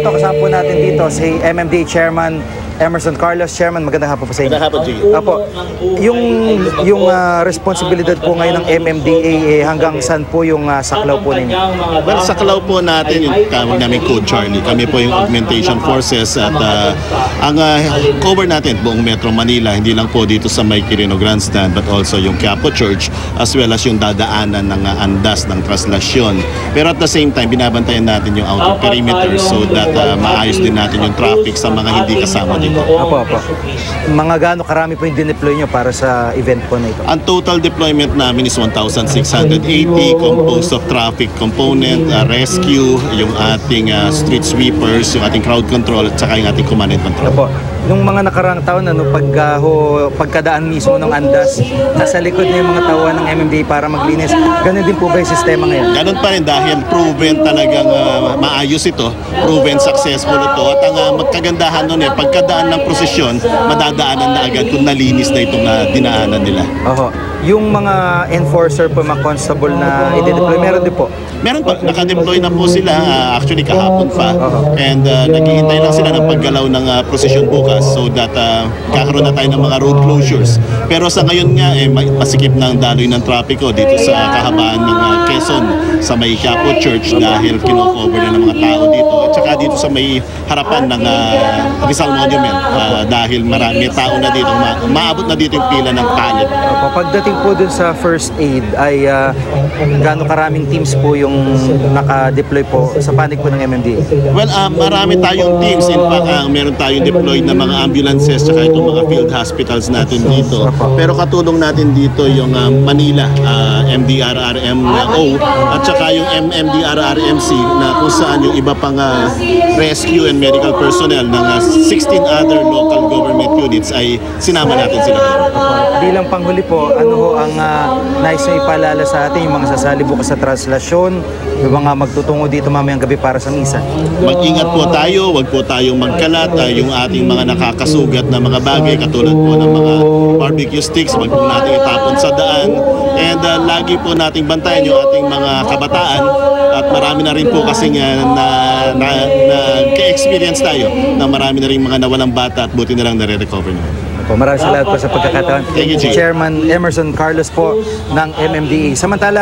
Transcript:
po, kasama po natin dito si MMDA Chairman Emerson Carlos. Chairman, magandang hapon po sa inyo. Magandang hapon, G. Apo, yung responsibilidad po ngayon ng MMDA, hanggang saan po yung saklaw po ninyo? Well, saklaw po natin yung tawag namin Code Charlie. Kami po yung augmentation forces at ang cover natin buong Metro Manila, hindi lang po dito sa may Quirino Grandstand but also yung Quiapo Church as well as yung dadaanan ng andas ng traslasyon. Pero at the same time, binabantayan natin yung outer perimeter so that maayos din natin yung traffic sa mga hindi kasama dito. Apo. Mga gaano karami po yung dineploy nyo para sa event po na ito? Ang total deployment namin is 1,680 composed of traffic component, rescue, yung ating street sweepers, yung ating crowd control at saka yung ating command and control. Apo. Nung mga nakaraang taon, pagkadaan mismo ng andas, nasa likod na yung mga tauhan ng MMDA para maglinis. Ganun din po ba yung sistema ngayon? Ganun pa rin dahil proven talagang maayos ito, proven successful ito. At ang magkagandahan nun pagkadaan ng prosesyon, madadaanan na agad kung nalinis na itong dinaanan nila. Oho. Yung mga enforcer po, mga constable na i-deploy, meron din po? Meron pa, naka-deploy na po sila, actually kahapon pa. And naghihintay lang sila ng paggalaw ng prosesyon bukas so that kakaroon na tayo ng mga road closures. Pero sa ngayon nga, masikip ng daloy ng trapiko dito sa kahabaan ng Quezon sa may Quiapo Church dahil kino-cover na ng mga tao dito. At saka dito sa may harapan ng Rizal Monument dahil marami tao na dito, maabot na dito yung pila ng pallet. Pagdating po dun sa first aid ay gaano karaming teams po yung naka-deploy po sa panig po ng MMDA? Well, marami tayong teams. In fact, meron tayong deployed na mga ambulances at itong mga field hospitals natin dito. Pero katulong natin dito yung Manila MDRRMO at saka yung MMDRRMC na kung saan yung iba pang rescue and medical personnel ng 16 other local government units ay sinama natin sila. Bilang panghuli po, ano ho ang nais na ipaalala sa atin, yung mga sasali bukas sa traslasyon, yung mga magtutungo dito mamayang gabi para sa misa? Mag-ingat po tayo, wag po tayong magkalat, yung ating mga nakakasugat na mga bagay katulad po ng mga barbecue sticks, wag po natin itapon sa daan. And lagi po nating bantayan yung ating mga kabataan at marami na rin po kasi ka-experience tayo na marami na rin mga nawalang bata at buti na lang nare-recover na. Maraming salamat po sa pagkakataon. Thank you, Chairman Emerson Carlos po ng MMDA. Samantala,